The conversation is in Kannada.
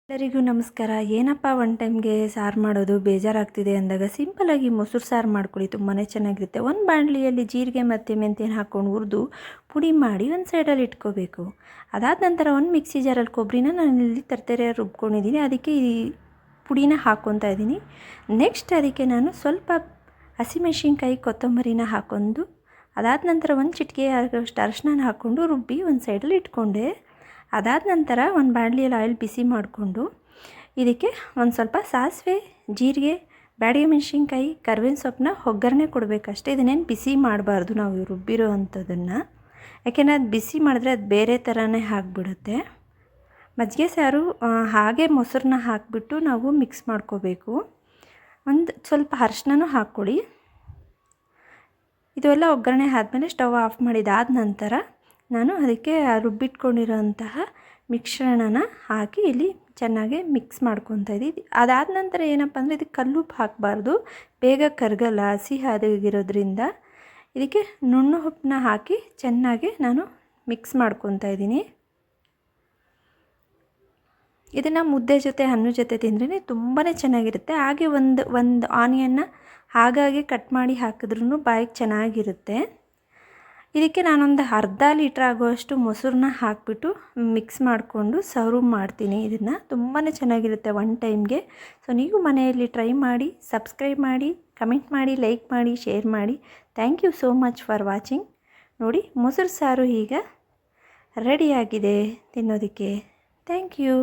ಎಲ್ಲರಿಗೂ ನಮಸ್ಕಾರ. ಏನಪ್ಪ ಒನ್ ಟೈಮ್ಗೆ ಸಾರು ಮಾಡೋದು ಬೇಜಾರಾಗ್ತಿದೆ ಅಂದಾಗ ಸಿಂಪಲಾಗಿ ಮೊಸರು ಸಾರು ಮಾಡ್ಕೊಳ್ಳಿ, ತುಂಬಾ ಚೆನ್ನಾಗಿರುತ್ತೆ. ಒಂದು ಬಾಣಲಿಯಲ್ಲಿ ಜೀರಿಗೆ ಮತ್ತು ಮೆಂತ್ಯನ ಹಾಕ್ಕೊಂಡು ಹುರಿದು ಪುಡಿ ಮಾಡಿ ಒಂದು ಸೈಡಲ್ಲಿ ಇಟ್ಕೋಬೇಕು. ಅದಾದ ನಂತರ ಒಂದು ಮಿಕ್ಸಿ ಜಾರಲ್ಲಿ ಕೊಬ್ಬರಿನ ನಾನಿಲ್ಲಿ ತರ್ತರೆ ರುಬ್ಕೊಂಡಿದ್ದೀನಿ, ಅದಕ್ಕೆ ಈ ಪುಡಿನ ಹಾಕ್ಕೊತಾ ಇದ್ದೀನಿ. ನೆಕ್ಸ್ಟ್ ಅದಕ್ಕೆ ನಾನು ಸ್ವಲ್ಪ ಹಸಿಮೆಣ್ಸಿನ್ಕಾಯಿ ಕೊತ್ತಂಬರಿನ ಹಾಕ್ಕೊಂಡು ಅದಾದ ನಂತರ ಒಂದು ಚಿಟಿಕೆ ಆಗೋಷ್ಟು ಅರಶಿನ ಹಾಕ್ಕೊಂಡು ರುಬ್ಬಿ ಒಂದು ಸೈಡಲ್ಲಿ ಇಟ್ಕೊಂಡೆ. ಅದಾದ ನಂತರ ಒಂದು ಬಾಣಲಿಯಲ್ಲಿ ಆಯಿಲ್ ಬಿಸಿ ಮಾಡಿಕೊಂಡು ಇದಕ್ಕೆ ಒಂದು ಸ್ವಲ್ಪ ಸಾಸಿವೆ, ಜೀರಿಗೆ, ಬ್ಯಾಡಗಿ ಮೆಣಸಿನ್ಕಾಯಿ, ಕರ್ಬೇವಿನ ಸೊಪ್ಪನ್ನ ಒಗ್ಗರಣೆ ಕೊಡಬೇಕಷ್ಟೇ. ಇದನ್ನೇನು ಬಿಸಿ ಮಾಡಬಾರ್ದು ನಾವು ರುಬ್ಬಿರೋ ಅಂಥದ್ದನ್ನು, ಯಾಕೆಂದರೆ ಅದು ಬಿಸಿ ಮಾಡಿದ್ರೆ ಅದು ಬೇರೆ ಥರನೇ ಆಗಿಬಿಡುತ್ತೆ. ಮಜ್ಜಿಗೆ ಸಾರು ಹಾಗೆ ಮೊಸರನ್ನ ಹಾಕಿಬಿಟ್ಟು ನಾವು ಮಿಕ್ಸ್ ಮಾಡ್ಕೋಬೇಕು. ಒಂದು ಸ್ವಲ್ಪ ಅರಶಿನನೂ ಹಾಕ್ಕೊಳ್ಳಿ. ಇದೆಲ್ಲ ಒಗ್ಗರಣೆ ಆದಮೇಲೆ ಸ್ಟವ್ ಆಫ್ ಮಾಡಿದಾದ ನಂತರ ನಾನು ಅದಕ್ಕೆ ರುಬ್ಬಿಟ್ಕೊಂಡಿರೋಂತಹ ಮಿಶ್ರಣನ ಹಾಕಿ ಇಲ್ಲಿ ಚೆನ್ನಾಗಿ ಮಿಕ್ಸ್ ಮಾಡ್ಕೊತಾ ಇದ್ದೀನಿ. ಅದಾದ ನಂತರ ಏನಪ್ಪ ಅಂದರೆ ಇದಕ್ಕೆ ಕಲ್ಲುಪ್ಪು ಹಾಕಬಾರ್ದು, ಬೇಗ ಕರಗಲ್ಲ, ಹಸಿ ಆಗಿರೋದ್ರಿಂದ ಇದಕ್ಕೆ ನುಣ್ಣು ಉಪ್ಪನ್ನ ಹಾಕಿ ಚೆನ್ನಾಗಿ ನಾನು ಮಿಕ್ಸ್ ಮಾಡ್ಕೊತಾ ಇದ್ದೀನಿ. ಇದನ್ನು ಮುದ್ದೆ ಜೊತೆ ಅನ್ನದ ಜೊತೆ ತಿಂದ್ರೇ ತುಂಬಾ ಚೆನ್ನಾಗಿರುತ್ತೆ. ಹಾಗೆ ಒಂದು ಆನಿಯನ್ನ ಹಾಗಾಗಿ ಕಟ್ ಮಾಡಿ ಹಾಕಿದ್ರೂ ಬಾಯಿಗೆ ಚೆನ್ನಾಗಿರುತ್ತೆ. ಇದಕ್ಕೆ ನಾನೊಂದು ಅರ್ಧ ಲೀಟ್ರ್ ಆಗುವಷ್ಟು ಮೊಸರನ್ನ ಹಾಕಿಬಿಟ್ಟು ಮಿಕ್ಸ್ ಮಾಡಿಕೊಂಡು ಸರ್ವ್ ಮಾಡ್ತೀನಿ. ಇದನ್ನು ತುಂಬಾ ಚೆನ್ನಾಗಿರುತ್ತೆ ಒನ್ ಟೈಮ್ಗೆ. ಸೊ ನೀವು ಮನೆಯಲ್ಲಿ ಟ್ರೈ ಮಾಡಿ, ಸಬ್ಸ್ಕ್ರೈಬ್ ಮಾಡಿ, ಕಮೆಂಟ್ ಮಾಡಿ, ಲೈಕ್ ಮಾಡಿ, ಶೇರ್ ಮಾಡಿ. Thank you so much for watching. ನೋಡಿ, ಮೊಸರು ಸಾರು ಈಗ ರೆಡಿಯಾಗಿದೆ ತಿನ್ನೋದಕ್ಕೆ. Thank you.